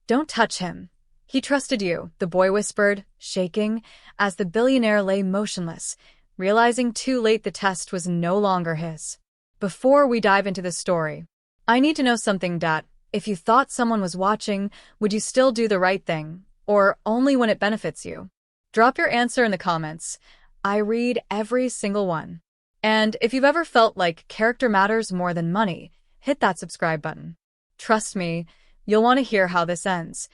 Don't touch him. He trusted you, the boy whispered, shaking, as the billionaire lay motionless, realizing too late the test was no longer his. Before we dive into the story, I need to know something, Dad. If you thought someone was watching, would you still do the right thing? Or only when it benefits you? Drop your answer in the comments. I read every single one. And if you've ever felt like character matters more than money, hit that subscribe button. Trust me, you'll want to hear how this ends.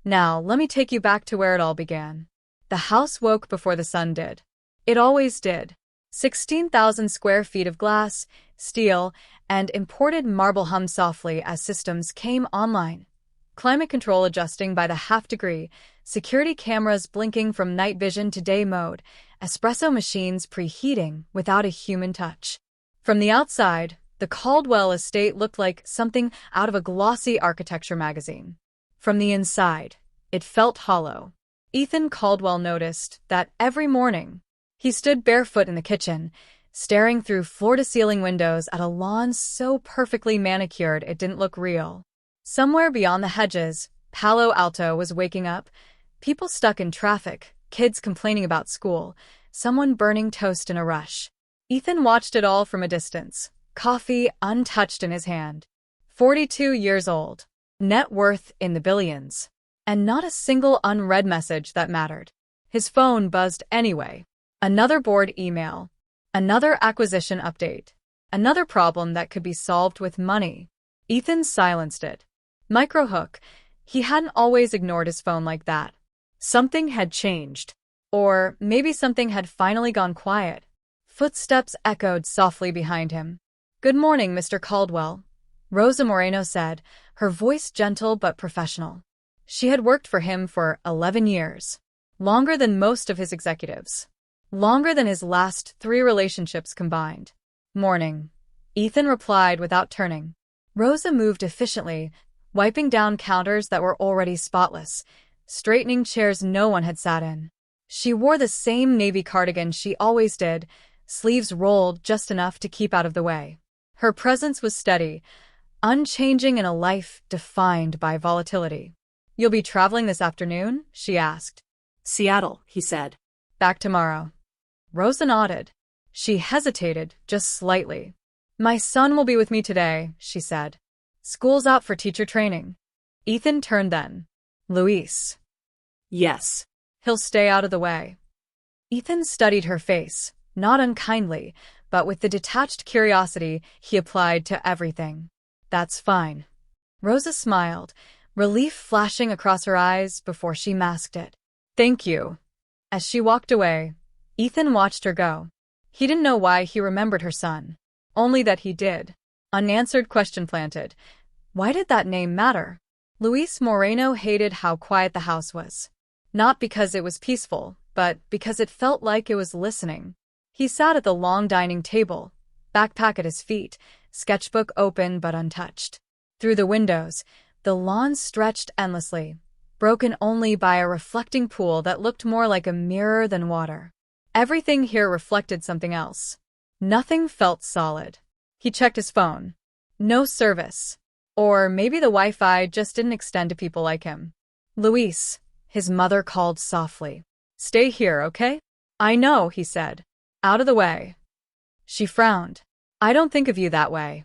Now, let me take you back to where it all began. The house woke before the sun did. It always did. 16,000 square feet of glass, steel, and imported marble hummed softly as systems came online. Climate control adjusting by the half degree, security cameras blinking from night vision to day mode, espresso machines preheating without a human touch. From the outside, the Caldwell estate looked like something out of a glossy architecture magazine. From the inside, it felt hollow. Ethan Caldwell noticed that every morning, he stood barefoot in the kitchen, staring through floor-to-ceiling windows at a lawn so perfectly manicured it didn't look real. Somewhere beyond the hedges, Palo Alto was waking up. People stuck in traffic, kids complaining about school, someone burning toast in a rush. Ethan watched it all from a distance, coffee untouched in his hand. 42 years old, net worth in the billions, and not a single unread message that mattered. His phone buzzed anyway. Another board email. Another acquisition update. Another problem that could be solved with money. Ethan silenced it. Microhook. He hadn't always ignored his phone like that. Something had changed. Or maybe something had finally gone quiet. Footsteps echoed softly behind him. "Good morning, Mr. Caldwell," Rosa Moreno said, her voice gentle but professional. She had worked for him for 11 years. Longer than most of his executives. Longer than his last 3 relationships combined. "Morning," Ethan replied without turning. Rosa moved efficiently, wiping down counters that were already spotless, straightening chairs no one had sat in. She wore the same navy cardigan she always did, sleeves rolled just enough to keep out of the way. Her presence was steady, unchanging in a life defined by volatility. "You'll be traveling this afternoon?" she asked. "Seattle," he said. "Back tomorrow." Rosa nodded. She hesitated, just slightly. "My son will be with me today," she said. "School's out for teacher training." Ethan turned then. "Luis." "Yes." "He'll stay out of the way." Ethan studied her face, not unkindly, but with the detached curiosity he applied to everything. "That's fine." Rosa smiled, relief flashing across her eyes before she masked it. "Thank you." As she walked away, Ethan watched her go. He didn't know why he remembered her son. Only that he did. Unanswered question planted. Why did that name matter? Luis Moreno hated how quiet the house was. Not because it was peaceful, but because it felt like it was listening. He sat at the long dining table, backpack at his feet, sketchbook open but untouched. Through the windows, the lawn stretched endlessly, broken only by a reflecting pool that looked more like a mirror than water. Everything here reflected something else. Nothing felt solid. He checked his phone. No service. Or maybe the Wi-Fi just didn't extend to people like him. "Luis," his mother called softly. "Stay here, okay?" "I know," he said. "Out of the way." She frowned. "I don't think of you that way."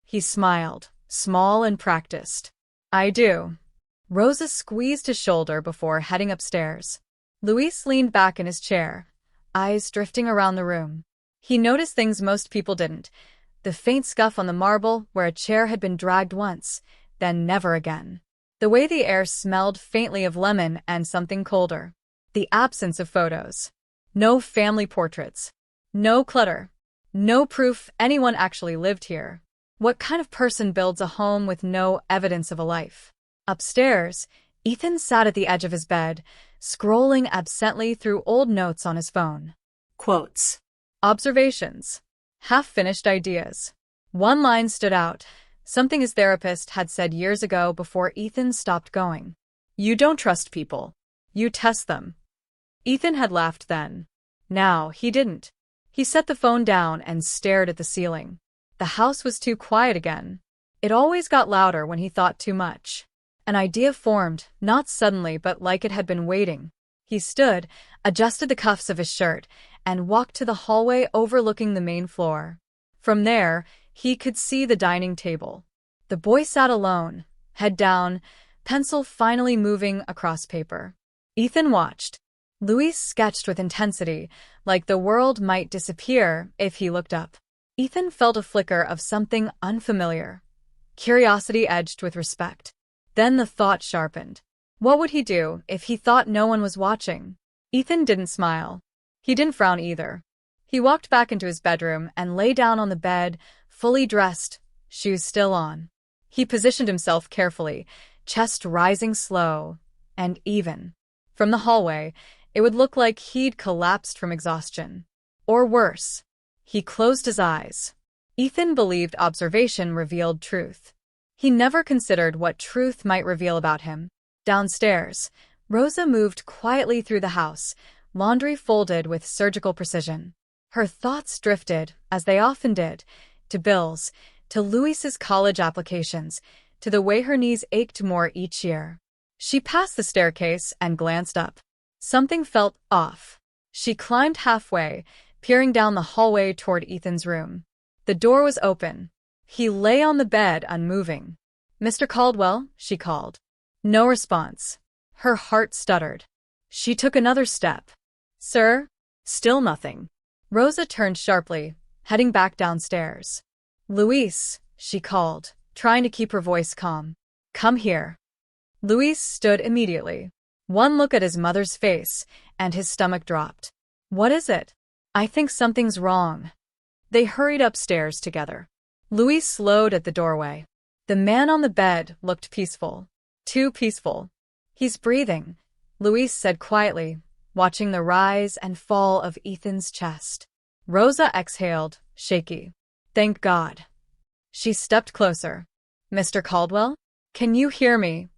He smiled, small and practiced. "I do." Rosa squeezed his shoulder before heading upstairs. Luis leaned back in his chair, eyes drifting around the room. He noticed things most people didn't. The faint scuff on the marble where a chair had been dragged once, then never again. The way the air smelled faintly of lemon and something colder. The absence of photos. No family portraits. No clutter. No proof anyone actually lived here. What kind of person builds a home with no evidence of a life? Upstairs, Ethan sat at the edge of his bed, scrolling absently through old notes on his phone. Quotes. Observations. Half-finished ideas. One line stood out, something his therapist had said years ago before Ethan stopped going. "You don't trust people. You test them." Ethan had laughed then. Now he didn't. He set the phone down and stared at the ceiling. The house was too quiet again. It always got louder when he thought too much. An idea formed, not suddenly but like it had been waiting. He stood, adjusted the cuffs of his shirt, and walked to the hallway overlooking the main floor. From there, he could see the dining table. The boy sat alone, head down, pencil finally moving across paper. Ethan watched. Luis sketched with intensity, like the world might disappear if he looked up. Ethan felt a flicker of something unfamiliar. Curiosity edged with respect. Then the thought sharpened. What would he do if he thought no one was watching? Ethan didn't smile. He didn't frown either. He walked back into his bedroom and lay down on the bed, fully dressed, shoes still on. He positioned himself carefully, chest rising slow and even. From the hallway, it would look like he'd collapsed from exhaustion. Or worse. He closed his eyes. Ethan believed observation revealed truth. He never considered what truth might reveal about him. Downstairs, Rosa moved quietly through the house, laundry folded with surgical precision. Her thoughts drifted, as they often did, to bills, to Luis's college applications, to the way her knees ached more each year. She passed the staircase and glanced up. Something felt off. She climbed halfway, peering down the hallway toward Ethan's room. The door was open. He lay on the bed, unmoving. "Mr. Caldwell?" she called. No response. Her heart stuttered. She took another step. "Sir?" Still nothing. Rosa turned sharply, heading back downstairs. "Luis," she called, trying to keep her voice calm. "Come here." Luis stood immediately. One look at his mother's face, and his stomach dropped. "What is it?" "I think something's wrong." They hurried upstairs together. Luis slowed at the doorway. The man on the bed looked peaceful. Too peaceful. "He's breathing," Luis said quietly, watching the rise and fall of Ethan's chest. Rosa exhaled, shaky. "Thank God." She stepped closer. "Mr. Caldwell? Can you hear me?"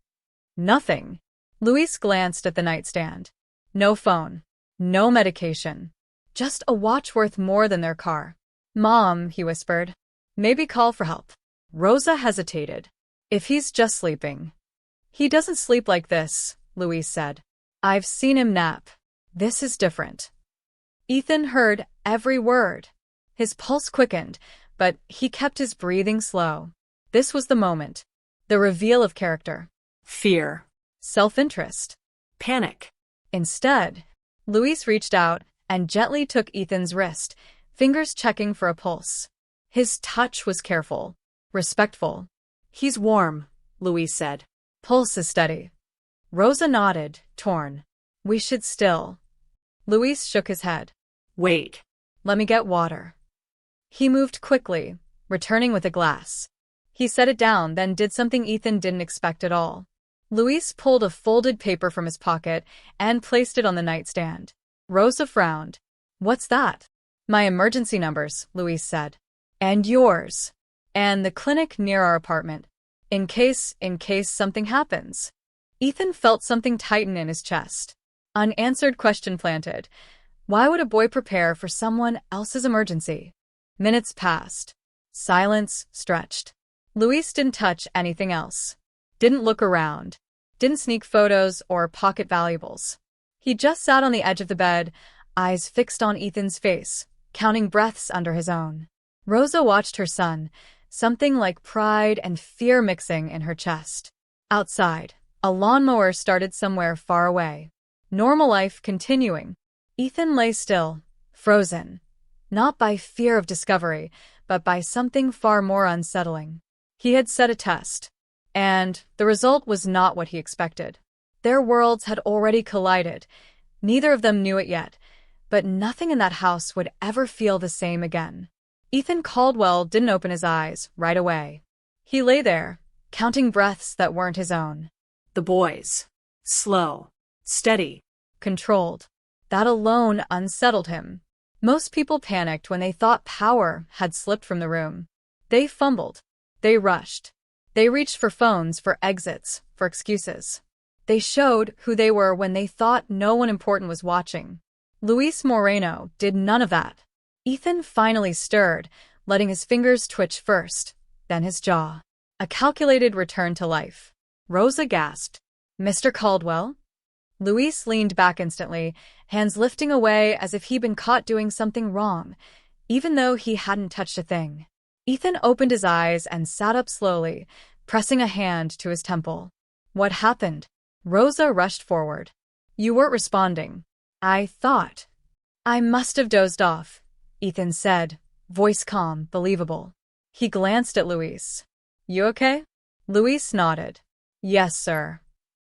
"Nothing." Luis glanced at the nightstand. No phone. No medication. Just a watch worth more than their car. "Mom," he whispered. "Maybe call for help." Rosa hesitated. "If he's just sleeping." "He doesn't sleep like this," Luis said. "I've seen him nap. This is different." Ethan heard every word. His pulse quickened, but he kept his breathing slow. This was the moment. The reveal of character. Fear. Self-interest. Panic. Instead, Luis reached out and gently took Ethan's wrist, fingers checking for a pulse. His touch was careful, respectful. "He's warm," Luis said. "Pulse is steady." Rosa nodded, torn. "We should still." Luis shook his head. "Wait." "Let me get water." He moved quickly, returning with a glass. He set it down, then did something Ethan didn't expect at all. Luis pulled a folded paper from his pocket and placed it on the nightstand. Rosa frowned. "What's that?" "My emergency numbers," Luis said. "And yours. And the clinic near our apartment. In case something happens." Ethan felt something tighten in his chest. Unanswered question planted. Why would a boy prepare for someone else's emergency? Minutes passed. Silence stretched. Luis didn't touch anything else. Didn't look around. Didn't sneak photos or pocket valuables. He just sat on the edge of the bed, eyes fixed on Ethan's face, counting breaths under his own. Rosa watched her son, something like pride and fear mixing in her chest. Outside, a lawnmower started somewhere far away. Normal life continuing. Ethan lay still, frozen. Not by fear of discovery, but by something far more unsettling. He had set a test, and the result was not what he expected. Their worlds had already collided. Neither of them knew it yet, but nothing in that house would ever feel the same again. Ethan Caldwell didn't open his eyes right away. He lay there, counting breaths that weren't his own. The boys. Slow. Steady. Controlled. That alone unsettled him. Most people panicked when they thought power had slipped from the room. They fumbled. They rushed. They reached for phones, for exits, for excuses. They showed who they were when they thought no one important was watching. Luis Moreno did none of that. Ethan finally stirred, letting his fingers twitch first, then his jaw. A calculated return to life. Rosa gasped. Mr. Caldwell? Luis leaned back instantly, hands lifting away as if he'd been caught doing something wrong, even though he hadn't touched a thing. Ethan opened his eyes and sat up slowly, pressing a hand to his temple. What happened? Rosa rushed forward. You weren't responding. I thought. I must have dozed off, Ethan said, voice calm, believable. He glanced at Luis. You okay? Luis nodded. Yes, sir.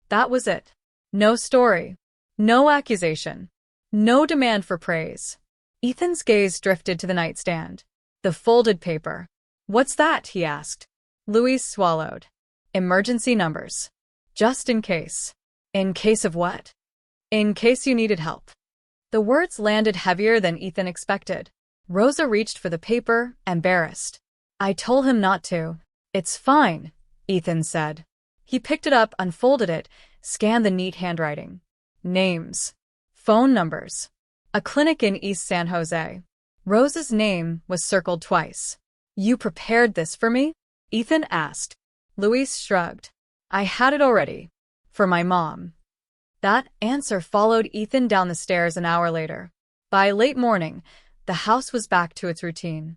That was it. No story. No accusation. No demand for praise. Ethan's gaze drifted to the nightstand. The folded paper. What's that? He asked. Luis swallowed. Emergency numbers. Just in case. In case of what? In case you needed help. The words landed heavier than Ethan expected. Rosa reached for the paper, embarrassed. I told him not to. It's fine, Ethan said. He picked it up, unfolded it, scanned the neat handwriting. Names. Phone numbers. A clinic in East San Jose. Rosa's name was circled twice. You prepared this for me? Ethan asked. Luis shrugged. I had it already. For my mom. That answer followed Ethan down the stairs an hour later. By late morning, the house was back to its routine.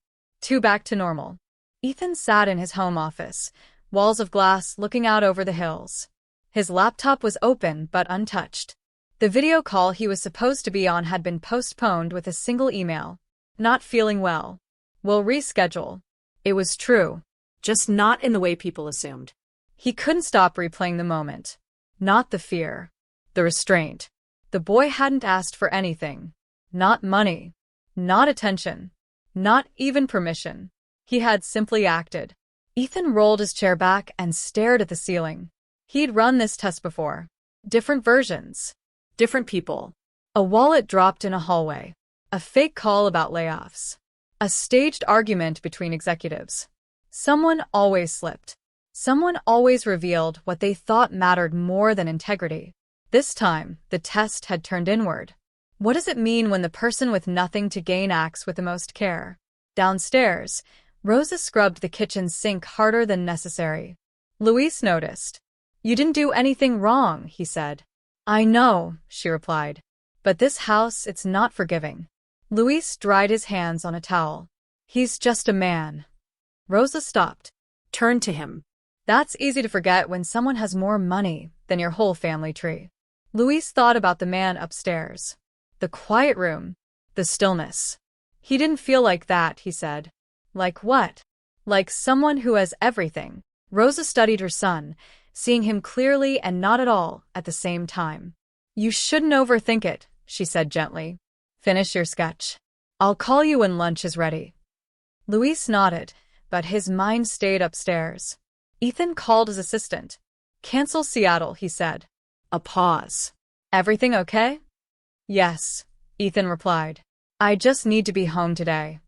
Back to normal. Ethan sat in his home office, walls of glass looking out over the hills. His laptop was open but untouched. The video call he was supposed to be on had been postponed with a single email. Not feeling well. We'll reschedule. It was true. Just not in the way people assumed. He couldn't stop replaying the moment. Not the fear. The restraint. The boy hadn't asked for anything. Not money. Not attention. Not even permission. He had simply acted. Ethan rolled his chair back and stared at the ceiling. He'd run this test before. Different versions. Different people. A wallet dropped in a hallway. A fake call about layoffs. A staged argument between executives. Someone always slipped. Someone always revealed what they thought mattered more than integrity. This time, the test had turned inward. What does it mean when the person with nothing to gain acts with the most care? Downstairs, Rosa scrubbed the kitchen sink harder than necessary. Luis noticed. You didn't do anything wrong, he said. I know, she replied. But this house, it's not forgiving. Luis dried his hands on a towel. He's just a man. Rosa stopped. Turned to him. That's easy to forget when someone has more money than your whole family tree. Luis thought about the man upstairs. The quiet room. The stillness. He didn't feel like that, he said. Like what? Like someone who has everything. Rosa studied her son, seeing him clearly and not at all at the same time. You shouldn't overthink it, she said gently. Finish your sketch. I'll call you when lunch is ready. Luis nodded, but his mind stayed upstairs. Ethan called his assistant. Cancel Seattle, he said. A pause. Everything okay? Yes, Ethan replied. I just need to be home today.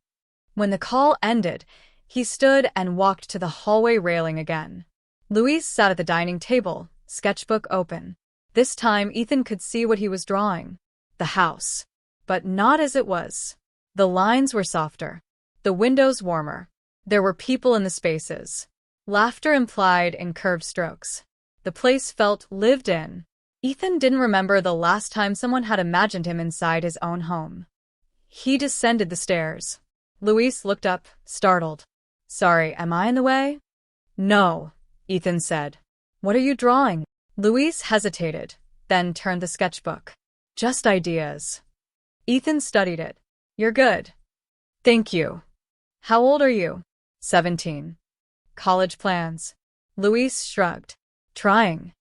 When the call ended, he stood and walked to the hallway railing again. Luis sat at the dining table, sketchbook open. This time Ethan could see what he was drawing. The house. But not as it was. The lines were softer. The windows warmer. There were people in the spaces. Laughter implied in curved strokes. The place felt lived in. Ethan didn't remember the last time someone had imagined him inside his own home. He descended the stairs. Luis looked up, startled. Sorry, am I in the way? No, Ethan said. What are you drawing? Luis hesitated, then turned the sketchbook. Just ideas. Ethan studied it. You're good. Thank you. How old are you? 17. College plans. Luis shrugged. Trying.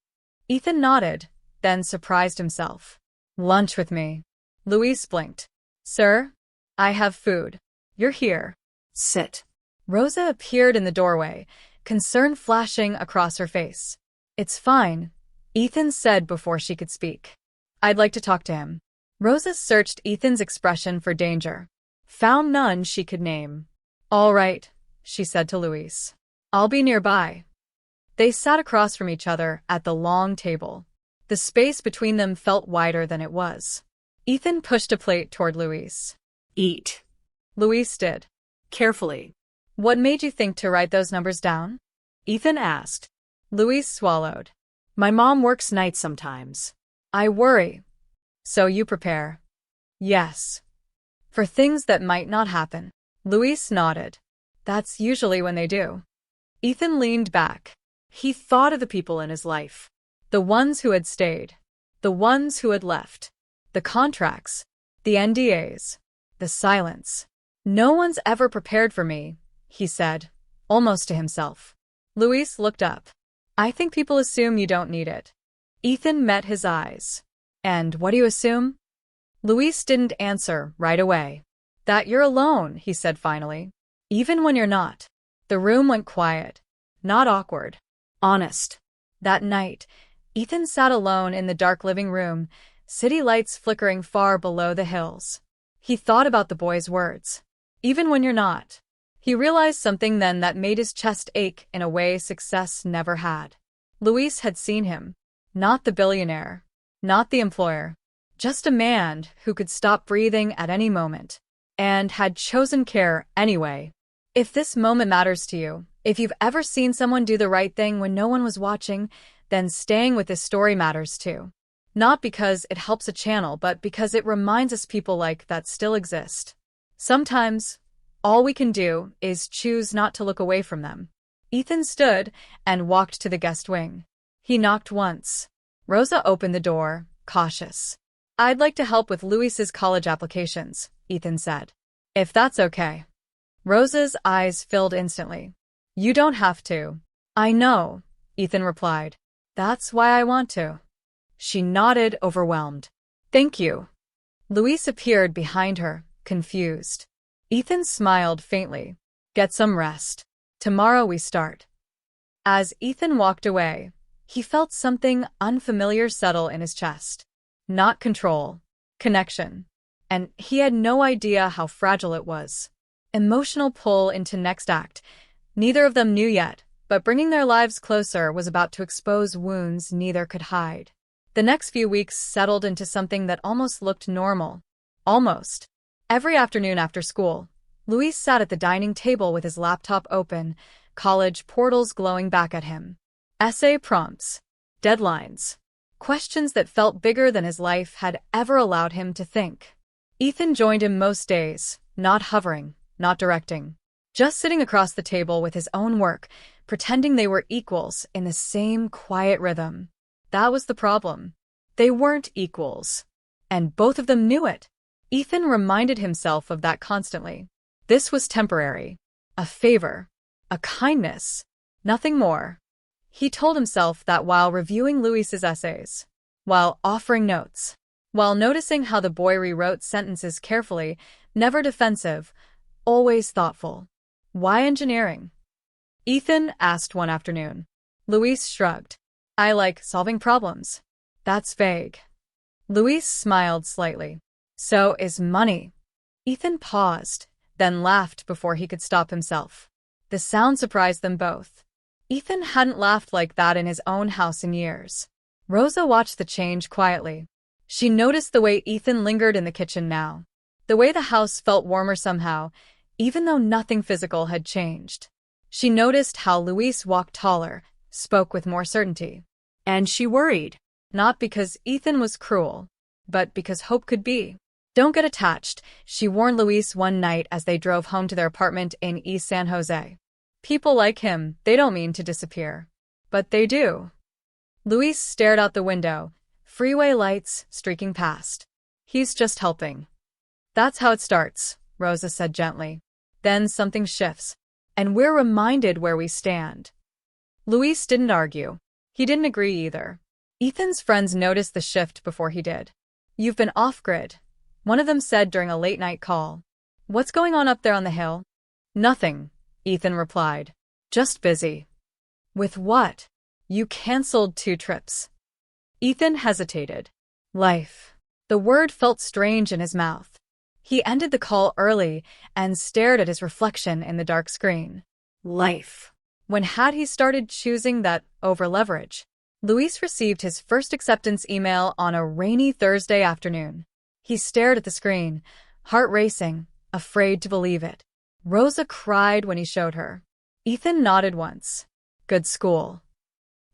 Ethan nodded, then surprised himself. Lunch with me. Luis blinked. Sir? I have food. You're here. Sit. Rosa appeared in the doorway, concern flashing across her face. It's fine, Ethan said before she could speak. I'd like to talk to him. Rosa searched Ethan's expression for danger. Found none she could name. All right, she said to Luis. I'll be nearby. They sat across from each other at the long table. The space between them felt wider than it was. Ethan pushed a plate toward Luis. Eat. Luis did. Carefully. What made you think to write those numbers down? Ethan asked. Luis swallowed. My mom works nights sometimes. I worry. So you prepare. Yes. For things that might not happen. Luis nodded. That's usually when they do. Ethan leaned back. He thought of the people in his life. The ones who had stayed. The ones who had left. The contracts. The NDAs. The silence. No one's ever prepared for me, he said, almost to himself. Luis looked up. I think people assume you don't need it. Ethan met his eyes. And what do you assume? Luis didn't answer right away. That you're alone, he said finally. Even when you're not. The room went quiet. Not awkward. Honest. That night, Ethan sat alone in the dark living room, city lights flickering far below the hills. He thought about the boy's words. Even when you're not. He realized something then that made his chest ache in a way success never had. Luis had seen him. Not the billionaire. Not the employer. Just a man who could stop breathing at any moment. And had chosen care anyway. If this moment matters to you, if you've ever seen someone do the right thing when no one was watching, then staying with this story matters too. Not because it helps a channel, but because it reminds us people like that still exist. Sometimes, all we can do is choose not to look away from them. Ethan stood and walked to the guest wing. He knocked once. Rosa opened the door, cautious. I'd like to help with Luis's college applications, Ethan said. If that's okay. Rosa's eyes filled instantly. You don't have to. I know, Ethan replied. That's why I want to. She nodded, overwhelmed. Thank you. Luis appeared behind her, confused. Ethan smiled faintly. Get some rest. Tomorrow we start. As Ethan walked away, he felt something unfamiliar settle in his chest. Not control. Connection. And he had no idea how fragile it was. Emotional pull into next act. Neither of them knew yet, but bringing their lives closer was about to expose wounds neither could hide. The next few weeks settled into something that almost looked normal. Almost. Every afternoon after school, Luis sat at the dining table with his laptop open, college portals glowing back at him. Essay prompts. Deadlines. Questions that felt bigger than his life had ever allowed him to think. Ethan joined him most days, not hovering, not directing. Just sitting across the table with his own work, pretending they were equals in the same quiet rhythm. That was the problem. They weren't equals. And both of them knew it. Ethan reminded himself of that constantly. This was temporary. A favor. A kindness. Nothing more. He told himself that while reviewing Luis's essays, while offering notes, while noticing how the boy rewrote sentences carefully, never defensive, always thoughtful. Why engineering? Ethan asked one afternoon. Luis shrugged. I like solving problems. That's vague. Luis smiled slightly. So is money. Ethan paused, then laughed before he could stop himself. The sound surprised them both. Ethan hadn't laughed like that in his own house in years. Rosa watched the change quietly. She noticed the way Ethan lingered in the kitchen now. The way the house felt warmer somehow, even though nothing physical had changed. She noticed how Luis walked taller, spoke with more certainty. And she worried. Not because Ethan was cruel, but because hope could be. Don't get attached, she warned Luis one night as they drove home to their apartment in East San Jose. People like him, they don't mean to disappear. But they do. Luis stared out the window, freeway lights streaking past. He's just helping. That's how it starts, Rosa said gently. Then something shifts, and we're reminded where we stand. Luis didn't argue. He didn't agree either. Ethan's friends noticed the shift before he did. You've been off-grid, one of them said during a late-night call. What's going on up there on the hill? Nothing, Ethan replied. Just busy. With what? You canceled 2 trips. Ethan hesitated. Life. The word felt strange in his mouth. He ended the call early and stared at his reflection in the dark screen. Life. When had he started choosing that over leverage? Luis received his first acceptance email on a rainy Thursday afternoon. He stared at the screen, heart racing, afraid to believe it. Rosa cried when he showed her. Ethan nodded once. Good school.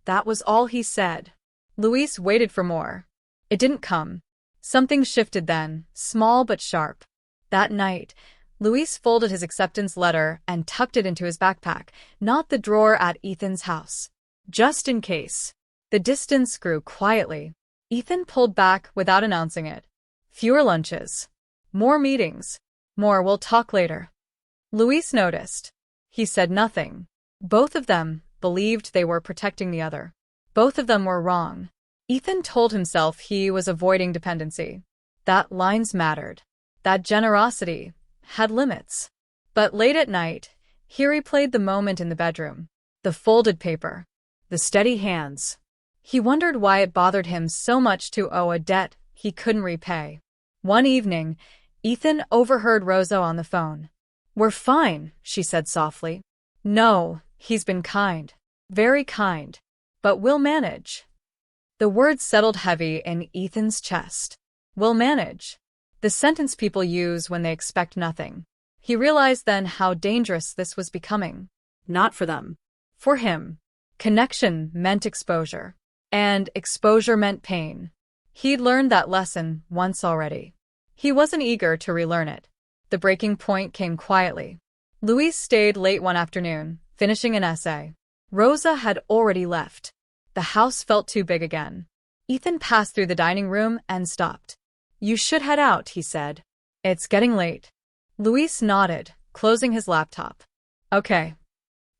That was all he said. Luis waited for more. It didn't come. Something shifted then, small but sharp. That night, Luis folded his acceptance letter and tucked it into his backpack, not the drawer at Ethan's house. Just in case. The distance grew quietly. Ethan pulled back without announcing it. Fewer lunches. More meetings. More "we'll talk later." Luis noticed. He said nothing. Both of them believed they were protecting the other. Both of them were wrong. Ethan told himself he was avoiding dependency. That lines mattered. That generosity had limits. But late at night, he replayed the moment in the bedroom. The folded paper. The steady hands. He wondered why it bothered him so much to owe a debt he couldn't repay. One evening, Ethan overheard Rosa on the phone. "We're fine," she said softly. "No, he's been kind. Very kind. But we'll manage." The words settled heavy in Ethan's chest. "We'll manage." The sentence people use when they expect nothing. He realized then how dangerous this was becoming. Not for them. For him. Connection meant exposure. And exposure meant pain. He'd learned that lesson once already. He wasn't eager to relearn it. The breaking point came quietly. Luis stayed late one afternoon, finishing an essay. Rosa had already left. The house felt too big again. Ethan passed through the dining room and stopped. "You should head out," he said. "It's getting late." Luis nodded, closing his laptop. "Okay."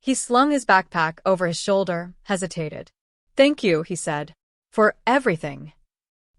He slung his backpack over his shoulder, hesitated. "Thank you," he said. "For everything."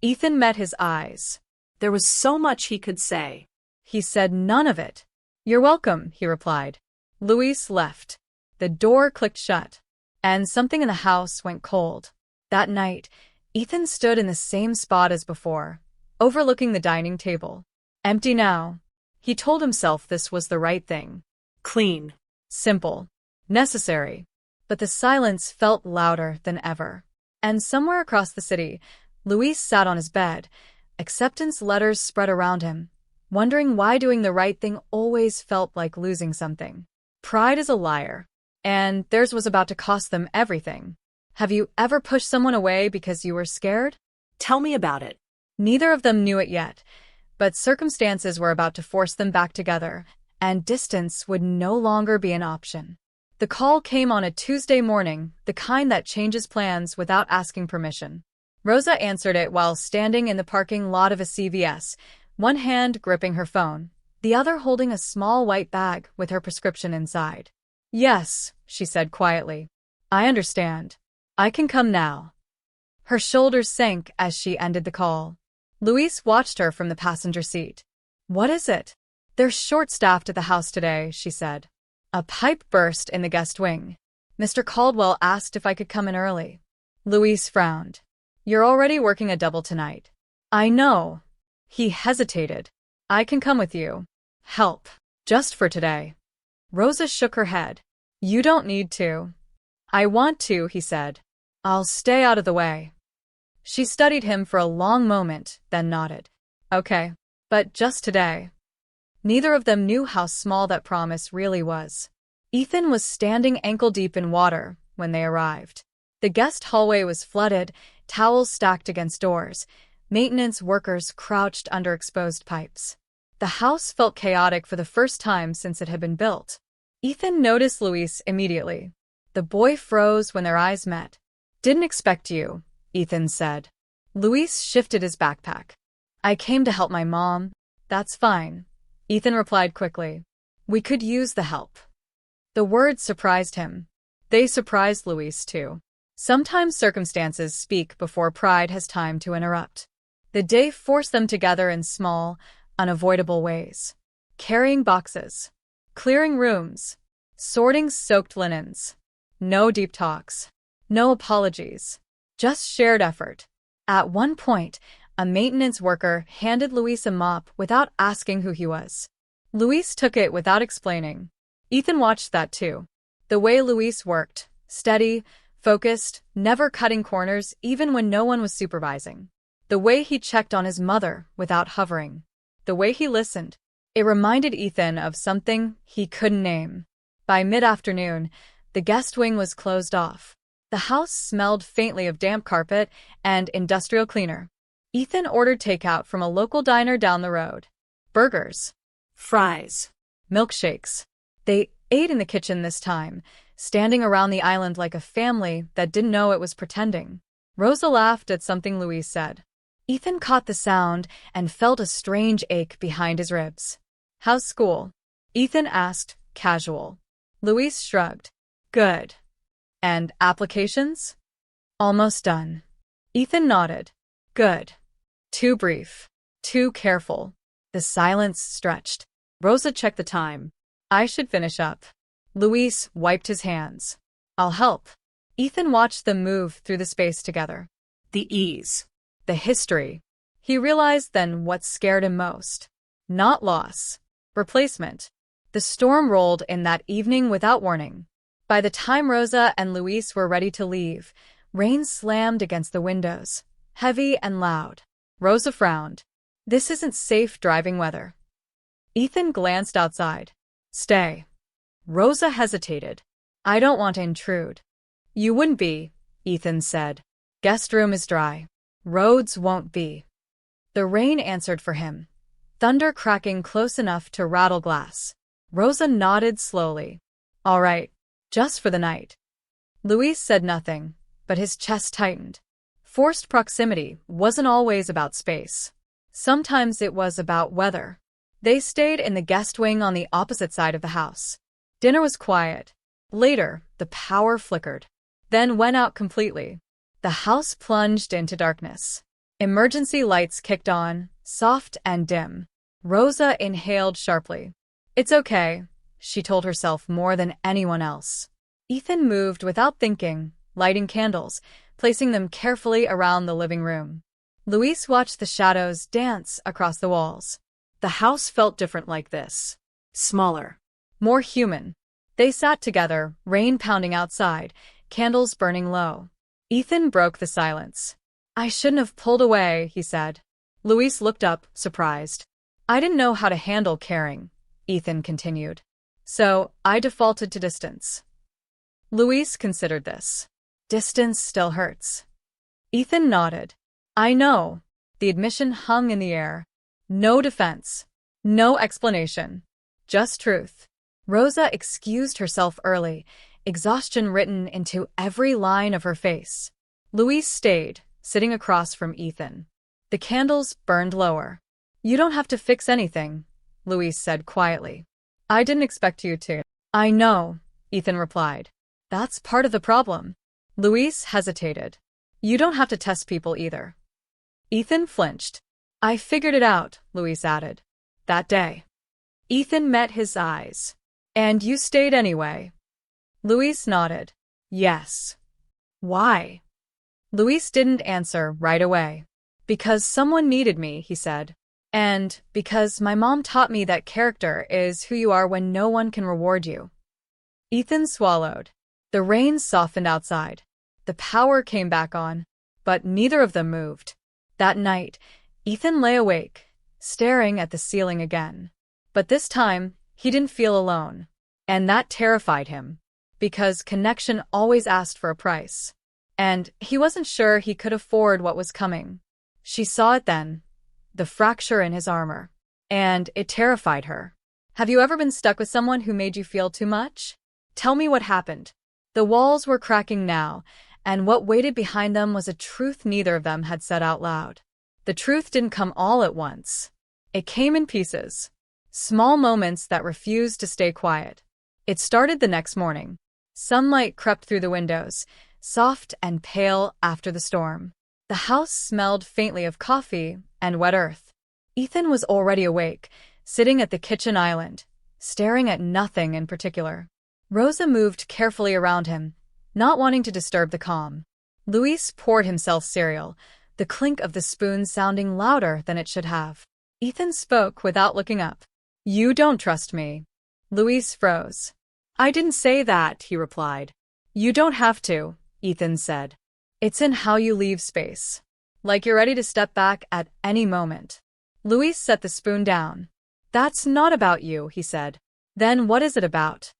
Ethan met his eyes. There was so much he could say. He said none of it. "You're welcome," he replied. Luis left. The door clicked shut. And something in the house went cold. That night, Ethan stood in the same spot as before, overlooking the dining table. Empty now. He told himself this was the right thing. Clean. Simple. Necessary. But the silence felt louder than ever. And somewhere across the city, Luis sat on his bed, acceptance letters spread around him, wondering why doing the right thing always felt like losing something. Pride is a liar. And theirs was about to cost them everything. Have you ever pushed someone away because you were scared? Tell me about it. Neither of them knew it yet, but circumstances were about to force them back together, and distance would no longer be an option. The call came on a Tuesday morning, the kind that changes plans without asking permission. Rosa answered it while standing in the parking lot of a CVS, one hand gripping her phone, the other holding a small white bag with her prescription inside. "Yes," she said quietly. "I understand. I can come now." Her shoulders sank as she ended the call. Luis watched her from the passenger seat. "What is it?" "They're short-staffed at the house today," she said. A pipe burst in the guest wing. "Mr. Caldwell asked if I could come in early." Luis frowned. "You're already working a double tonight." "I know." He hesitated. "I can come with you. Help. Just for today." Rosa shook her head. "You don't need to." "I want to," he said. "I'll stay out of the way." She studied him for a long moment, then nodded. "Okay. But just today." Neither of them knew how small that promise really was. Ethan was standing ankle-deep in water when they arrived. The guest hallway was flooded, towels stacked against doors, maintenance workers crouched under exposed pipes. The house felt chaotic for the first time since it had been built. Ethan noticed Luis immediately. The boy froze when their eyes met. "Didn't expect you," Ethan said. Luis shifted his backpack. "I came to help my mom." "That's fine," Ethan replied quickly. "We could use the help." The words surprised him. They surprised Luis too. Sometimes circumstances speak before pride has time to interrupt. The day forced them together in small, unavoidable ways. Carrying boxes. Clearing rooms. Sorting soaked linens. No deep talks. No apologies. Just shared effort. At one point, a maintenance worker handed Luis a mop without asking who he was. Luis took it without explaining. Ethan watched that too. The way Luis worked, steady, focused, never cutting corners even when no one was supervising. The way he checked on his mother without hovering. The way he listened. It reminded Ethan of something he couldn't name. By mid-afternoon, the guest wing was closed off. The house smelled faintly of damp carpet and industrial cleaner. Ethan ordered takeout from a local diner down the road. Burgers, Fries. milkshakes. They ate in the kitchen this time, standing around the island like a family that didn't know it was pretending. Rosa laughed at something Louise said. Ethan caught the sound and felt a strange ache behind his ribs. How's school? Ethan asked, casual. Louise shrugged. Good. And applications? Almost done. Ethan nodded. Good. Too brief. Too careful. The silence stretched. Rosa checked the time. I should finish up. Luis wiped his hands. I'll help. Ethan watched them move through the space together. The ease. The history. He realized then what scared him most. Not loss. Replacement. The storm rolled in that evening without warning. By the time Rosa and Luis were ready to leave, rain slammed against the windows, heavy and loud. Rosa frowned. This isn't safe driving weather. Ethan glanced outside. Stay. Rosa hesitated. I don't want to intrude. You wouldn't be, Ethan said. Guest room is dry. Roads won't be. The rain answered for him, thunder cracking close enough to rattle glass. Rosa nodded slowly. All right, just for the night. Luis said nothing, but his chest tightened. Forced proximity wasn't always about space. Sometimes it was about weather. They stayed in the guest wing on the opposite side of the house. Dinner was quiet. Later, the power flickered, then went out completely. The house plunged into darkness. Emergency lights kicked on, soft and dim. Rosa inhaled sharply. It's okay, she told herself more than anyone else. Ethan moved without thinking, lighting candles, placing them carefully around the living room. Luis watched the shadows dance across the walls. The house felt different like this. Smaller. More human. They sat together, rain pounding outside, candles burning low. Ethan broke the silence. I shouldn't have pulled away, he said. Luis looked up, surprised. I didn't know how to handle caring, Ethan continued. So, I defaulted to distance. Luis considered this. Distance still hurts. Ethan nodded. I know. The admission hung in the air. No defense. No explanation. Just truth. Rosa excused herself early, exhaustion written into every line of her face. Luis stayed, sitting across from Ethan. The candles burned lower. You don't have to fix anything, Luis said quietly. I didn't expect you to. I know, Ethan replied. That's part of the problem. Luis hesitated. You don't have to test people either. Ethan flinched. I figured it out, Luis added. That day. Ethan met his eyes. And you stayed anyway. Luis nodded. Yes. Why? Luis didn't answer right away. Because someone needed me, he said. And because my mom taught me that character is who you are when no one can reward you. Ethan swallowed. The rain softened outside. The power came back on, but neither of them moved. That night, Ethan lay awake, staring at the ceiling again. But this time, he didn't feel alone. And that terrified him, because connection always asked for a price. And he wasn't sure he could afford what was coming. She saw it then, the fracture in his armor. And it terrified her. Have you ever been stuck with someone who made you feel too much? Tell me what happened. The walls were cracking now, and what waited behind them was a truth neither of them had said out loud. The truth didn't come all at once. It came in pieces. Small moments that refused to stay quiet. It started the next morning. Sunlight crept through the windows, soft and pale after the storm. The house smelled faintly of coffee and wet earth. Ethan was already awake, sitting at the kitchen island, staring at nothing in particular. Rosa moved carefully around him, not wanting to disturb the calm. Luis poured himself cereal, the clink of the spoon sounding louder than it should have. Ethan spoke without looking up. You don't trust me. Luis froze. I didn't say that, he replied. You don't have to, Ethan said. It's in how you leave space. Like you're ready to step back at any moment. Luis set the spoon down. That's not about you, he said. Then what is it about?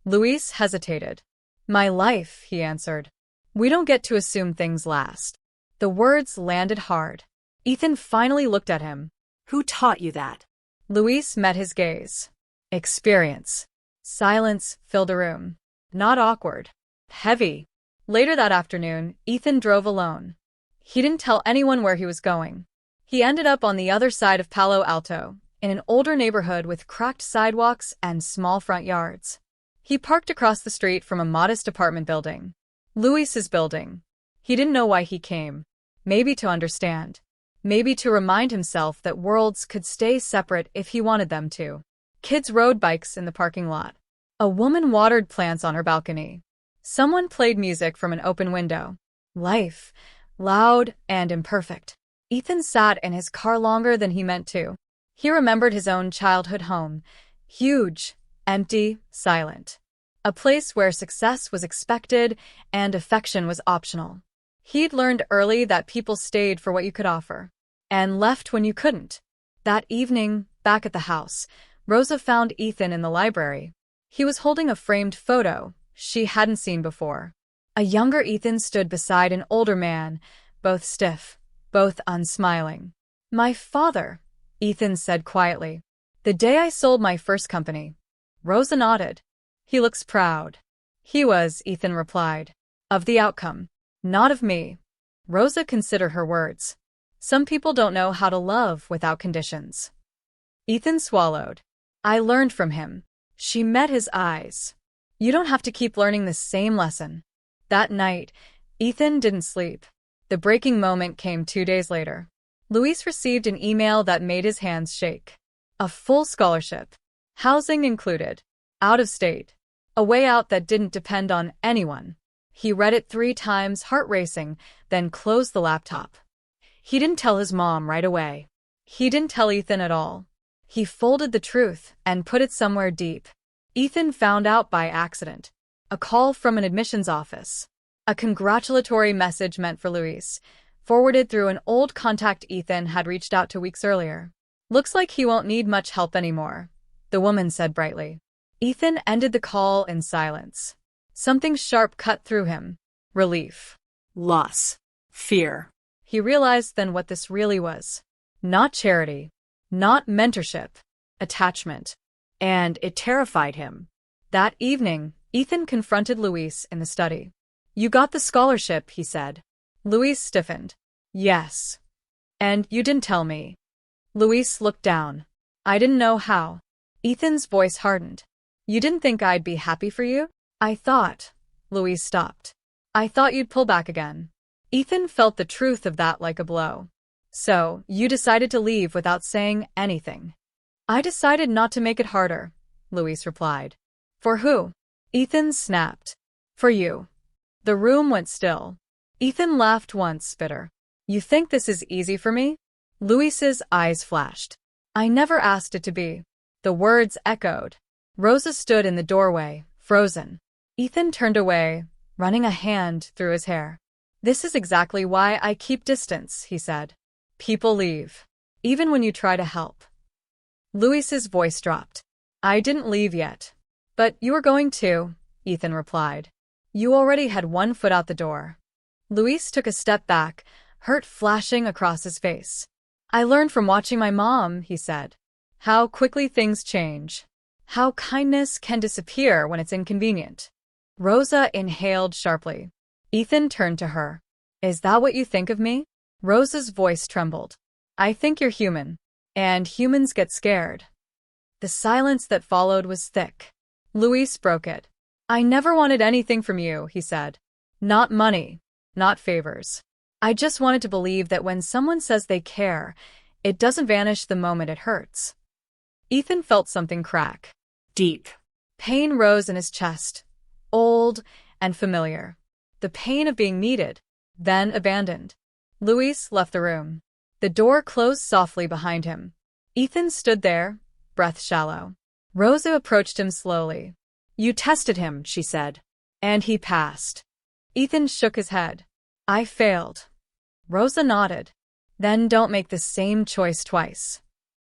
Luis hesitated. My life, he answered. We don't get to assume things last. The words landed hard. Ethan finally looked at him. Who taught you that? Luis met his gaze. Experience. Silence filled the room. Not awkward. Heavy. Later that afternoon, Ethan drove alone. He didn't tell anyone where he was going. He ended up on the other side of Palo Alto, in an older neighborhood with cracked sidewalks and small front yards. He parked across the street from a modest apartment building. Luis's building. He didn't know why he came. Maybe to understand. Maybe to remind himself that worlds could stay separate if he wanted them to. Kids rode bikes in the parking lot. A woman watered plants on her balcony. Someone played music from an open window. Life. Loud and imperfect. Ethan sat in his car longer than he meant to. He remembered his own childhood home. Huge, empty, silent. A place where success was expected and affection was optional. He'd learned early that people stayed for what you could offer, and left when you couldn't. That evening, back at the house, Rosa found Ethan in the library. He was holding a framed photo she hadn't seen before. A younger Ethan stood beside an older man, both stiff, both unsmiling. "My father," Ethan said quietly. "The day I sold my first company." Rosa nodded. "He looks proud." "He was," Ethan replied. "Of the outcome. Not of me." Rosa considered her words. Some people don't know how to love without conditions. Ethan swallowed. "I learned from him." She met his eyes. "You don't have to keep learning the same lesson." That night, Ethan didn't sleep. The breaking moment came 2 days later. Luis received an email that made his hands shake. A full scholarship. Housing included. Out of state. A way out that didn't depend on anyone. He read it 3 times, heart racing, then closed the laptop. He didn't tell his mom right away. He didn't tell Ethan at all. He folded the truth and put it somewhere deep. Ethan found out by accident. A call from an admissions office. A congratulatory message meant for Luis, forwarded through an old contact Ethan had reached out to weeks earlier. "Looks like he won't need much help anymore," the woman said brightly. Ethan ended the call in silence. Something sharp cut through him. Relief. Loss. Fear. He realized then what this really was. Not charity. Not mentorship. Attachment. And it terrified him. That evening, Ethan confronted Luis in the study. "You got the scholarship," he said. Luis stiffened. "Yes. And you didn't tell me." Luis looked down. "I didn't know how." Ethan's voice hardened. "You didn't think I'd be happy for you?" "I thought." Luis stopped. "I thought you'd pull back again." Ethan felt the truth of that like a blow. "So, you decided to leave without saying anything." "I decided not to make it harder," Luis replied. "For who?" Ethan snapped. "For you." The room went still. Ethan laughed once, bitter. "You think this is easy for me?" Luis's eyes flashed. "I never asked it to be." The words echoed. Rosa stood in the doorway, frozen. Ethan turned away, running a hand through his hair. "This is exactly why I keep distance," he said. "People leave. Even when you try to help." Luis's voice dropped. "I didn't leave yet." "But you were going to," Ethan replied. "You already had one foot out the door." Luis took a step back, hurt flashing across his face. "I learned from watching my mom," he said. "How quickly things change. How kindness can disappear when it's inconvenient." Rosa inhaled sharply. Ethan turned to her. "Is that what you think of me?" Rosa's voice trembled. "I think you're human. And humans get scared." The silence that followed was thick. Luis broke it. "I never wanted anything from you," he said. "Not money. Not favors. I just wanted to believe that when someone says they care, it doesn't vanish the moment it hurts." Ethan felt something crack. Deep. Pain rose in his chest. Old and familiar. The pain of being needed, then abandoned. Luis left the room. The door closed softly behind him. Ethan stood there, breath shallow. Rosa approached him slowly. "You tested him," she said. "And he passed." Ethan shook his head. "I failed." Rosa nodded. "Then don't make the same choice twice."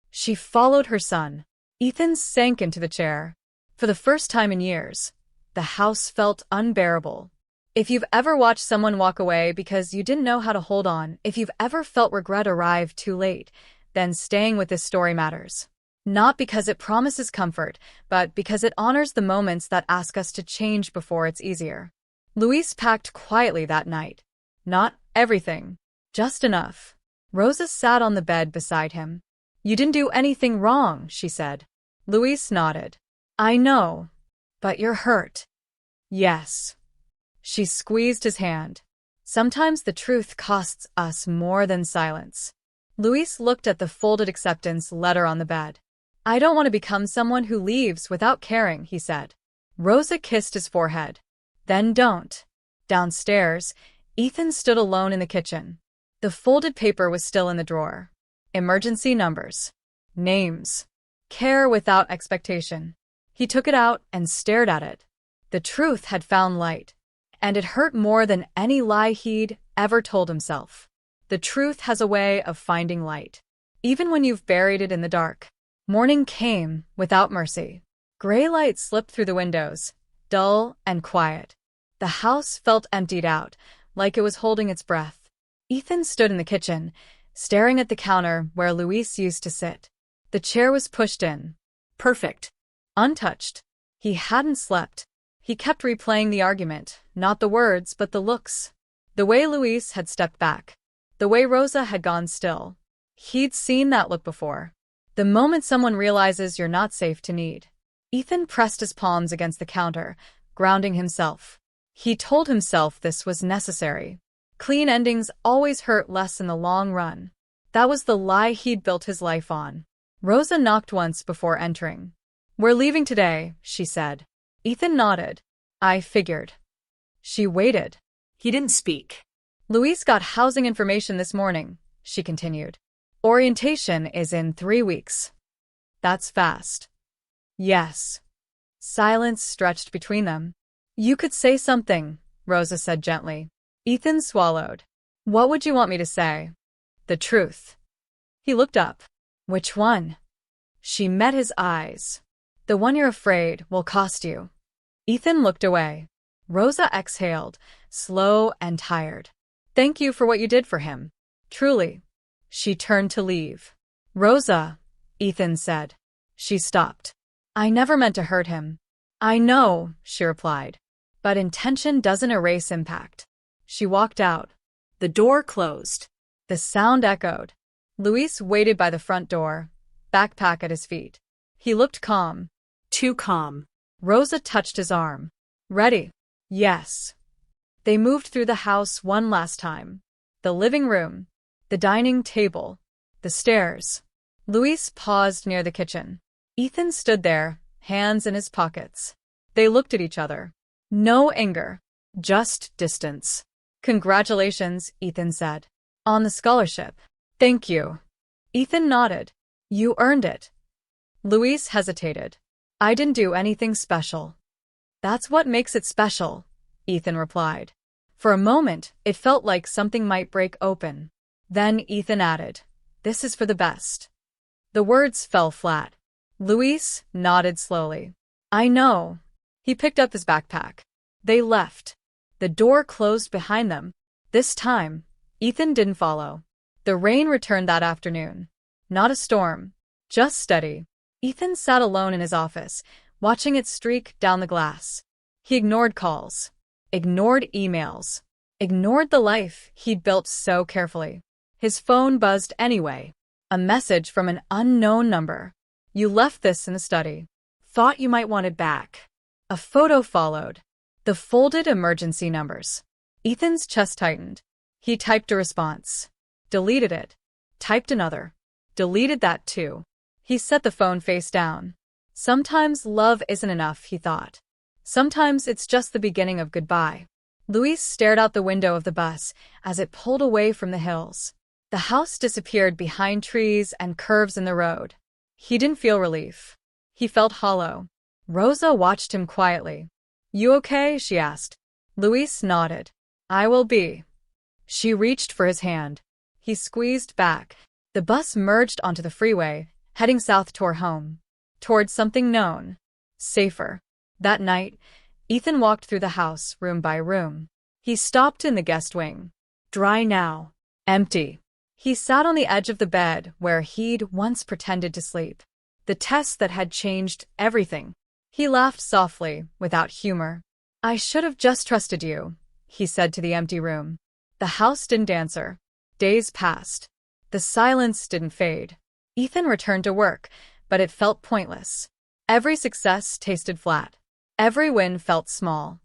She followed her son. Ethan sank into the chair. For the first time in years, the house felt unbearable. If you've ever watched someone walk away because you didn't know how to hold on, if you've ever felt regret arrive too late, then staying with this story matters. Not because it promises comfort, but because it honors the moments that ask us to change before it's easier. Luis packed quietly that night. Not everything, just enough. Rosa sat on the bed beside him. You didn't do anything wrong, she said. Luis nodded. I know, but you're hurt. Yes. She squeezed his hand. Sometimes the truth costs us more than silence. Luis looked at the folded acceptance letter on the bed. I don't want to become someone who leaves without caring, he said. Rosa kissed his forehead. Then don't. Downstairs, Ethan stood alone in the kitchen. The folded paper was still in the drawer. Emergency numbers. Names. Care without expectation. He took it out and stared at it. The truth had found light, and it hurt more than any lie he'd ever told himself. The truth has a way of finding light, even when you've buried it in the dark. Morning came without mercy. Gray light slipped through the windows, dull and quiet. The house felt emptied out, like it was holding its breath. Ethan stood in the kitchen, staring at the counter where Luis used to sit. The chair was pushed in. Perfect. Untouched. He hadn't slept. He kept replaying the argument, not the words but the looks. The way Luis had stepped back. The way Rosa had gone still. He'd seen that look before. The moment someone realizes you're not safe to need. Ethan pressed his palms against the counter, grounding himself. He told himself this was necessary. Clean endings always hurt less in the long run. That was the lie he'd built his life on. Rosa knocked once before entering. We're leaving today, she said. Ethan nodded. I figured. She waited. He didn't speak. Luis got housing information this morning, she continued. Orientation is in 3 weeks. That's fast. Yes. Silence stretched between them. You could say something, Rosa said gently. Ethan swallowed. What would you want me to say? The truth. He looked up. Which one? She met his eyes. The one you're afraid will cost you. Ethan looked away. Rosa exhaled, slow and tired. Thank you for what you did for him. Truly. She turned to leave. Rosa, Ethan said. She stopped. I never meant to hurt him. I know, she replied. But intention doesn't erase impact. She walked out. The door closed. The sound echoed. Luis waited by the front door, backpack at his feet. He looked calm. Too calm. Rosa touched his arm. Ready? Yes. They moved through the house one last time. The living room, the dining table, the stairs. Luis paused near the kitchen. Ethan stood there, hands in his pockets. They looked at each other. No anger, just distance. Congratulations, Ethan said. On the scholarship. Thank you. Ethan nodded. You earned it. Luis hesitated. I didn't do anything special. That's what makes it special, Ethan replied. For a moment, it felt like something might break open. Then Ethan added, This is for the best. The words fell flat. Luis nodded slowly. I know. He picked up his backpack. They left. The door closed behind them. This time, Ethan didn't follow. The rain returned that afternoon. Not a storm, just steady. Ethan sat alone in his office, watching it streak down the glass. He ignored calls, ignored emails, ignored the life he'd built so carefully. His phone buzzed anyway. A message from an unknown number. You left this in the study. Thought you might want it back. A photo followed. The folded emergency numbers. Ethan's chest tightened. He typed a response. Deleted it. Typed another. Deleted that too. He set the phone face down. Sometimes love isn't enough, he thought. Sometimes it's just the beginning of goodbye. Luis stared out the window of the bus as it pulled away from the hills. The house disappeared behind trees and curves in the road. He didn't feel relief. He felt hollow. Rosa watched him quietly. You okay? She asked. Luis nodded. I will be. She reached for his hand. He squeezed back. The bus merged onto the freeway, heading south toward home. Toward something known. Safer. That night, Ethan walked through the house room by room. He stopped in the guest wing. Dry now. Empty. He sat on the edge of the bed where he'd once pretended to sleep. The test that had changed everything. He laughed softly, without humor. I should have just trusted you, he said to the empty room. The house didn't answer. Days passed. The silence didn't fade. Ethan returned to work, but it felt pointless. Every success tasted flat. Every win felt small.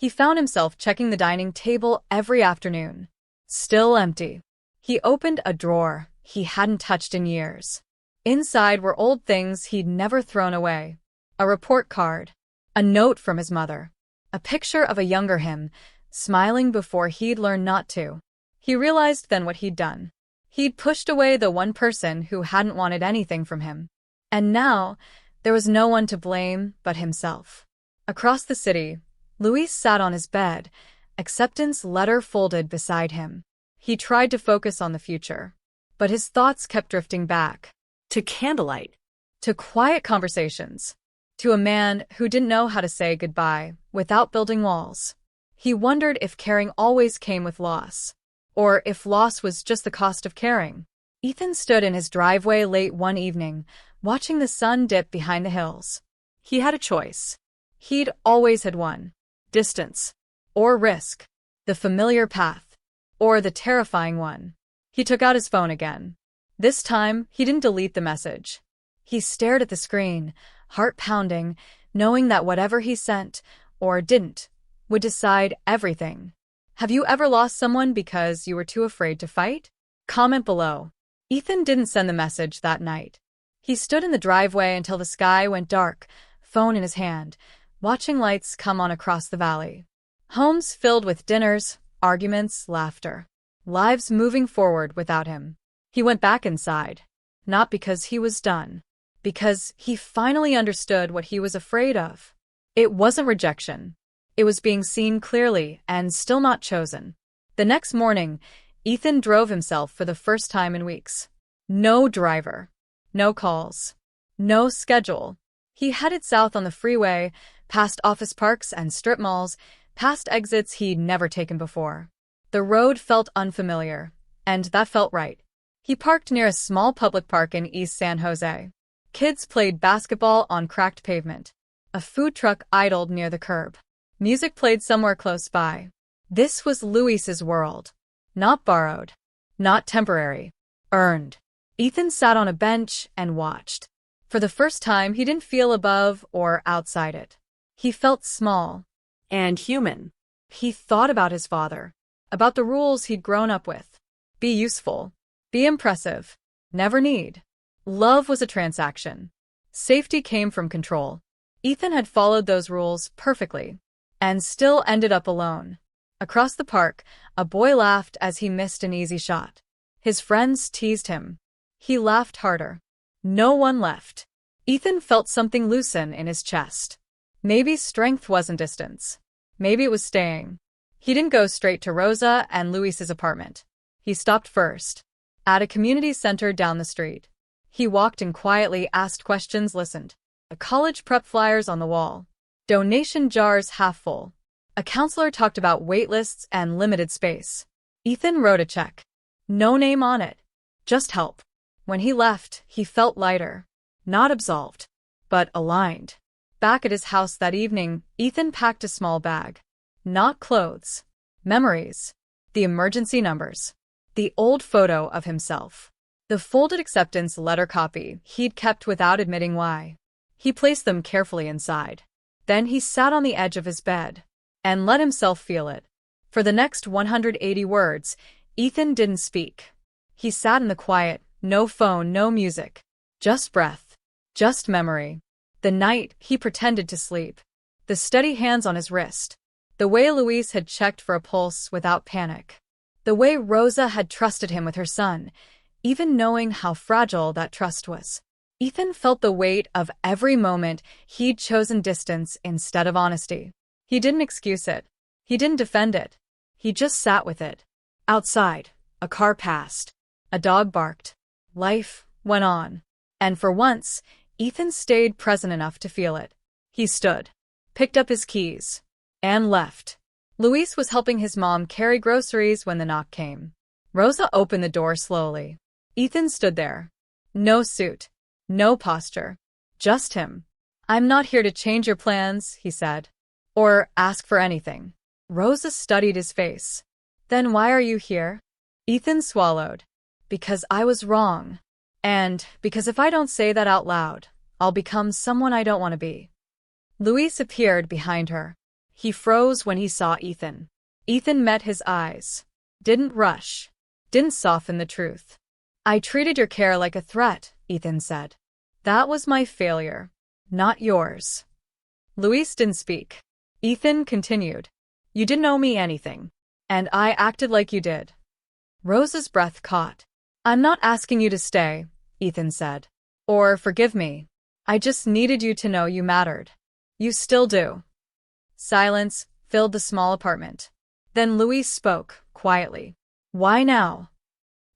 He found himself checking the dining table every afternoon. Still empty. He opened a drawer he hadn't touched in years. Inside were old things he'd never thrown away. A report card. A note from his mother. A picture of a younger him, smiling before he'd learned not to. He realized then what he'd done. He'd pushed away the one person who hadn't wanted anything from him. And now, there was no one to blame but himself. Across the city, Luis sat on his bed, acceptance letter folded beside him. He tried to focus on the future, but his thoughts kept drifting back. To candlelight. To quiet conversations. To a man who didn't know how to say goodbye without building walls. He wondered if caring always came with loss, or if loss was just the cost of caring. Ethan stood in his driveway late one evening, watching the sun dip behind the hills. He had a choice. He'd always had one. Distance. Or risk. The familiar path. Or the terrifying one. He took out his phone again. This time, he didn't delete the message. He stared at the screen, heart pounding, knowing that whatever he sent, or didn't, would decide everything. Have you ever lost someone because you were too afraid to fight? Comment below. Ethan didn't send the message that night. He stood in the driveway until the sky went dark, phone in his hand, watching lights come on across the valley. Homes filled with dinners, arguments, laughter. Lives moving forward without him. He went back inside. Not because he was done. Because he finally understood what he was afraid of. It wasn't rejection. It was being seen clearly and still not chosen. The next morning, Ethan drove himself for the first time in weeks. No driver. No calls. No schedule. He headed south on the freeway, past office parks and strip malls, past exits he'd never taken before. The road felt unfamiliar, and that felt right. He parked near a small public park in East San Jose. Kids played basketball on cracked pavement. A food truck idled near the curb. Music played somewhere close by. This was Luis's world. Not borrowed. Not temporary. Earned. Ethan sat on a bench and watched. For the first time, he didn't feel above or outside it. He felt small. And human. He thought about his father. About the rules he'd grown up with. Be useful. Be impressive. Never need. Love was a transaction. Safety came from control. Ethan had followed those rules perfectly. And still ended up alone. Across the park, a boy laughed as he missed an easy shot. His friends teased him. He laughed harder. No one left. Ethan felt something loosen in his chest. Maybe strength wasn't distance. Maybe it was staying. He didn't go straight to Rosa and Luis's apartment. He stopped first. At a community center down the street. He walked in quietly, asked questions, listened. A college prep flyers on the wall. Donation jars half full. A counselor talked about wait lists and limited space. Ethan wrote a check. No name on it. Just help. When he left, he felt lighter. Not absolved, but aligned. Back at his house that evening, Ethan packed a small bag. Not clothes. Memories. The emergency numbers. The old photo of himself. The folded acceptance letter copy he'd kept without admitting why. He placed them carefully inside. Then he sat on the edge of his bed and let himself feel it. For the next 180 words, Ethan didn't speak. He sat in the quiet, no phone, no music. Just breath. Just memory. The night he pretended to sleep. The steady hands on his wrist. The way Luis had checked for a pulse without panic. The way Rosa had trusted him with her son, even knowing how fragile that trust was. Ethan felt the weight of every moment he'd chosen distance instead of honesty. He didn't excuse it. He didn't defend it. He just sat with it. Outside, a car passed. A dog barked. Life went on. And for once, Ethan stayed present enough to feel it. He stood, picked up his keys, and left. Luis was helping his mom carry groceries when the knock came. Rosa opened the door slowly. Ethan stood there. No suit. No posture. Just him. "I'm not here to change your plans," he said. "Or ask for anything." Rosa studied his face. "Then why are you here?" Ethan swallowed. "Because I was wrong. And because if I don't say that out loud, I'll become someone I don't want to be." Luis appeared behind her. He froze when he saw Ethan. Ethan met his eyes. Didn't rush. Didn't soften the truth. "I treated your care like a threat," Ethan said. "That was my failure, not yours." Luis didn't speak. Ethan continued. "You didn't owe me anything. And I acted like you did." Rosa's breath caught. "I'm not asking you to stay," Ethan said. "Or forgive me. I just needed you to know you mattered. You still do." Silence filled the small apartment. Then Luis spoke, quietly. "Why now?"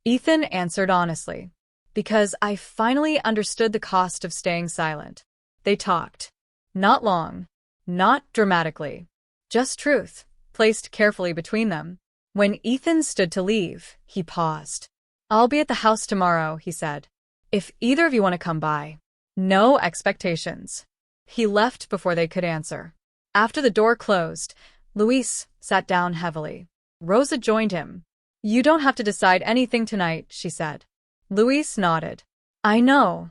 Ethan answered honestly. "Because I finally understood the cost of staying silent." They talked. Not long. Not dramatically. Just truth, placed carefully between them. When Ethan stood to leave, he paused. "I'll be at the house tomorrow," he said. "If either of you want to come by." No expectations. He left before they could answer. After the door closed, Luis sat down heavily. Rosa joined him. "You don't have to decide anything tonight," she said. Luis nodded. "I know."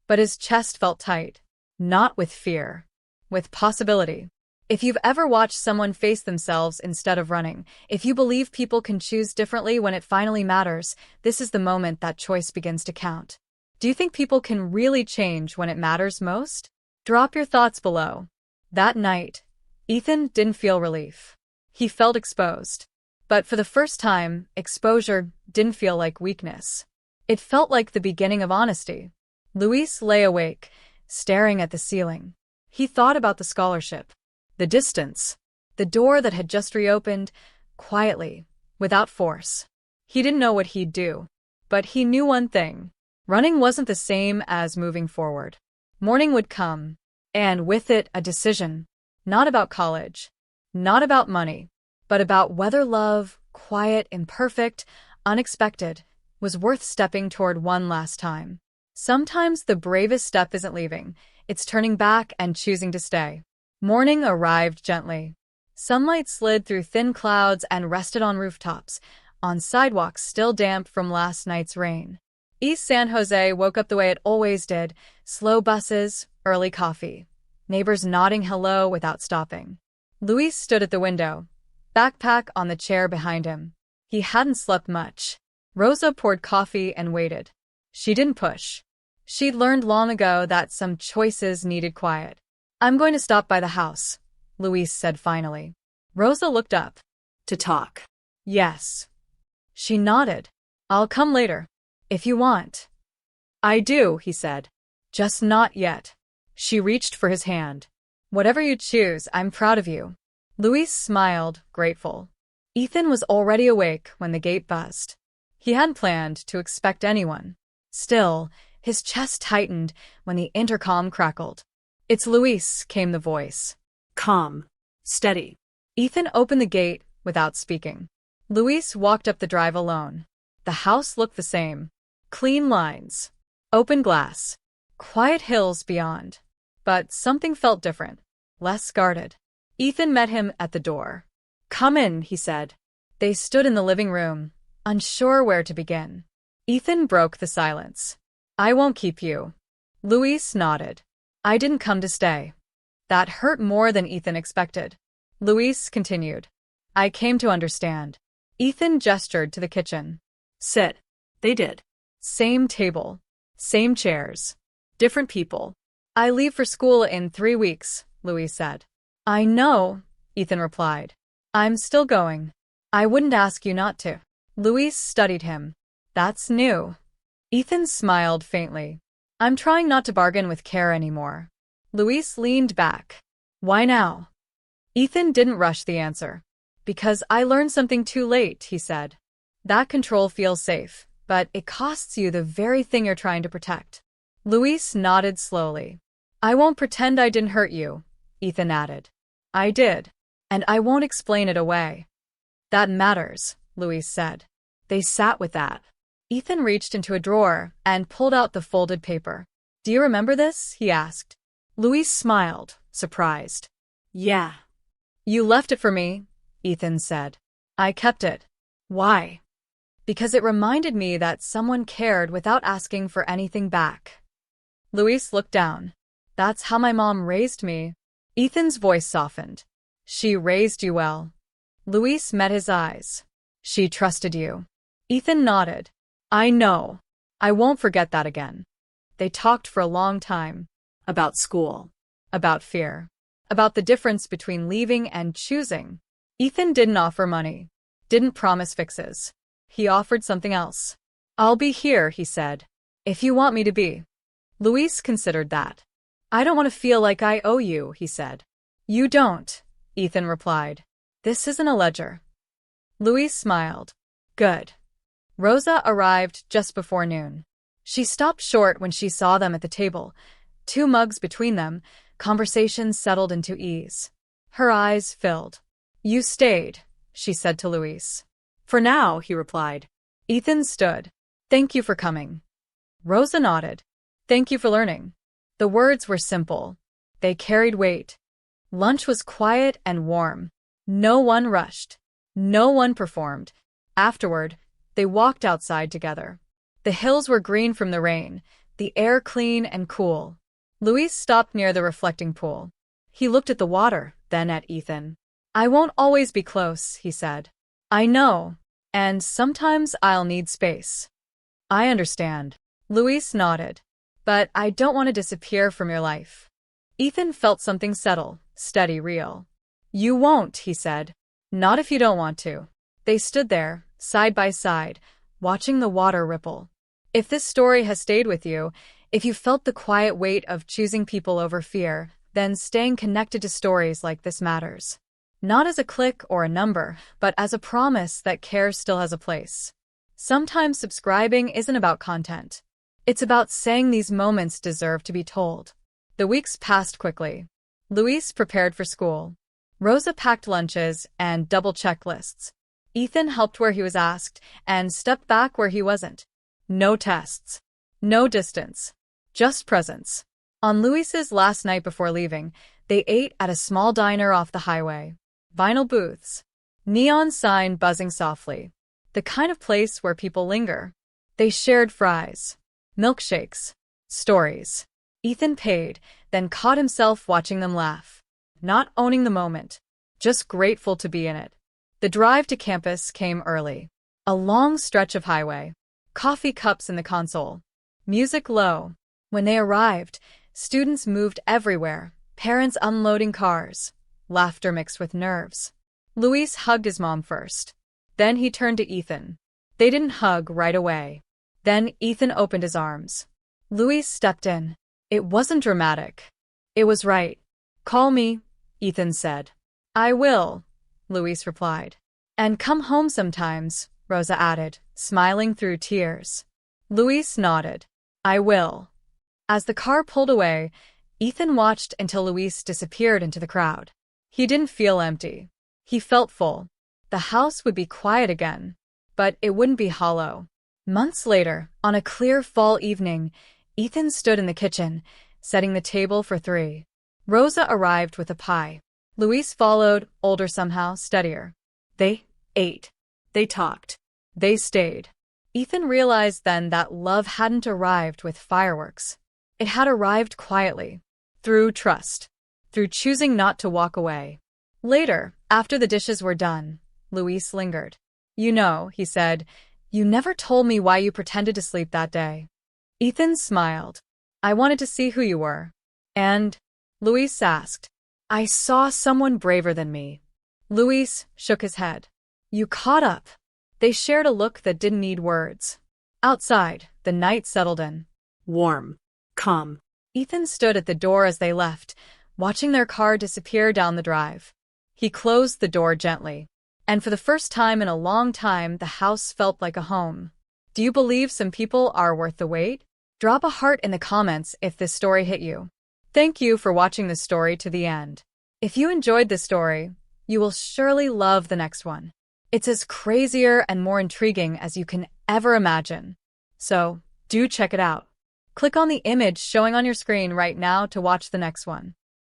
But his chest felt tight. Not with fear. With possibility. If you've ever watched someone face themselves instead of running, if you believe people can choose differently when it finally matters, this is the moment that choice begins to count. Do you think people can really change when it matters most? Drop your thoughts below. That night, Ethan didn't feel relief. He felt exposed. But for the first time, exposure didn't feel like weakness. It felt like the beginning of honesty. Luis lay awake, staring at the ceiling. He thought about the scholarship. The distance. The door that had just reopened, quietly, without force. He didn't know what he'd do. But he knew one thing. Running wasn't the same as moving forward. Morning would come. And with it, a decision. Not about college. Not about money. But about whether love, quiet, imperfect, unexpected, was worth stepping toward one last time. Sometimes the bravest step isn't leaving. It's turning back and choosing to stay. Morning arrived gently. Sunlight slid through thin clouds and rested on rooftops, on sidewalks still damp from last night's rain. East San Jose woke up the way it always did, slow buses, early coffee. Neighbors nodding hello without stopping. Luis stood at the window, backpack on the chair behind him. He hadn't slept much. Rosa poured coffee and waited. She didn't push. She'd learned long ago that some choices needed quiet. "I'm going to stop by the house," Luis said finally. Rosa looked up. To talk. "Yes." She nodded. "I'll come later. If you want." "I do," he said. "Just not yet." She reached for his hand. "Whatever you choose, I'm proud of you." Luis smiled, grateful. Ethan was already awake when the gate buzzed. He hadn't planned to expect anyone. Still, his chest tightened when the intercom crackled. "It's Luis," came the voice. Calm. Steady. Ethan opened the gate without speaking. Luis walked up the drive alone. The house looked the same. Clean lines. Open glass. Quiet hills beyond. But something felt different. Less guarded. Ethan met him at the door. "Come in," he said. They stood in the living room, unsure where to begin. Ethan broke the silence. "I won't keep you." Luis nodded. "I didn't come to stay." That hurt more than Ethan expected. Luis continued. "I came to understand." Ethan gestured to the kitchen. Sit. They did. Same table. Same chairs. Different people. "I leave for school in 3 weeks," Luis said. "I know," Ethan replied. "I'm still going." "I wouldn't ask you not to." Luis studied him. "That's new." Ethan smiled faintly. "I'm trying not to bargain with care anymore." Luis leaned back. "Why now?" Ethan didn't rush the answer. "Because I learned something too late," he said. "That control feels safe, but it costs you the very thing you're trying to protect." Luis nodded slowly. "I won't pretend I didn't hurt you," Ethan added. "I did." And I won't explain it away. That matters, Louise said. They sat with that. Ethan reached into a drawer and pulled out the folded paper. Do you remember this? He asked. Louise smiled, surprised. Yeah. You left it for me, Ethan said. I kept it. Why? Because it reminded me that someone cared without asking for anything back. Louise looked down. That's how my mom raised me. Ethan's voice softened. She raised you well. Louise met his eyes. She trusted you. Ethan nodded. I know. I won't forget that again. They talked for a long time. About school. About fear. About the difference between leaving and choosing. Ethan didn't offer money. Didn't promise fixes. He offered something else. I'll be here, he said. If you want me to be. Louise considered that. I don't want to feel like I owe you, he said. You don't, Ethan replied. This isn't a ledger. Louise smiled. Good. Rosa arrived just before noon. She stopped short when she saw them at the table. 2 mugs between them, conversation settled into ease. Her eyes filled. You stayed, she said to Louise. For now, he replied. Ethan stood. Thank you for coming. Rosa nodded. Thank you for learning. The words were simple. They carried weight. Lunch was quiet and warm. No one rushed. No one performed. Afterward, they walked outside together. The hills were green from the rain, the air clean and cool. Louise stopped near the reflecting pool. He looked at the water, then at Ethan. I won't always be close, he said. I know, and sometimes I'll need space. I understand. Louise nodded. But I don't want to disappear from your life. Ethan felt something settle, steady, real. You won't, he said. Not if you don't want to. They stood there, side by side, watching the water ripple. If this story has stayed with you, if you felt the quiet weight of choosing people over fear, then staying connected to stories like this matters. Not as a click or a number, but as a promise that care still has a place. Sometimes subscribing isn't about content. It's about saying these moments deserve to be told. The weeks passed quickly. Louise prepared for school. Rosa packed lunches and double-checked lists. Ethan helped where he was asked and stepped back where he wasn't. No tests. No distance. Just presence. On Louise's last night before leaving, they ate at a small diner off the highway. Vinyl booths. Neon sign buzzing softly. The kind of place where people linger. They shared fries. Milkshakes. Stories. Ethan paid, then caught himself watching them laugh. Not owning the moment. Just grateful to be in it. The drive to campus came early. A long stretch of highway. Coffee cups in the console. Music low. When they arrived, students moved everywhere. Parents unloading cars. Laughter mixed with nerves. Louise hugged his mom first. Then he turned to Ethan. They didn't hug right away. Then Ethan opened his arms. Louise stepped in. It wasn't dramatic. It was right. Call me, Ethan said. I will, Louise replied. And come home sometimes, Rosa added, smiling through tears. Louise nodded. I will. As the car pulled away, Ethan watched until Louise disappeared into the crowd. He didn't feel empty. He felt full. The house would be quiet again, but it wouldn't be hollow. Months later, on a clear fall evening, Ethan stood in the kitchen, setting the table for 3. Rosa arrived with a pie. Louise followed, older somehow, steadier. They ate. They talked. They stayed. Ethan realized then that love hadn't arrived with fireworks. It had arrived quietly. Through trust. Through choosing not to walk away. Later, after the dishes were done, Louise lingered. You know, he said, you never told me why you pretended to sleep that day. Ethan smiled. I wanted to see who you were. And? Louise asked. I saw someone braver than me. Louise shook his head. You caught up. They shared a look that didn't need words. Outside, the night settled in. Warm. Calm. Ethan stood at the door as they left, watching their car disappear down the drive. He closed the door gently. And for the first time in a long time, the house felt like a home. Do you believe some people are worth the wait? Drop a heart in the comments if this story hit you. Thank you for watching this story to the end. If you enjoyed this story, You will surely love the next one. It's as crazier and more intriguing as you can ever imagine. So, do check it out. Click on the image showing on your screen right now to watch the next one.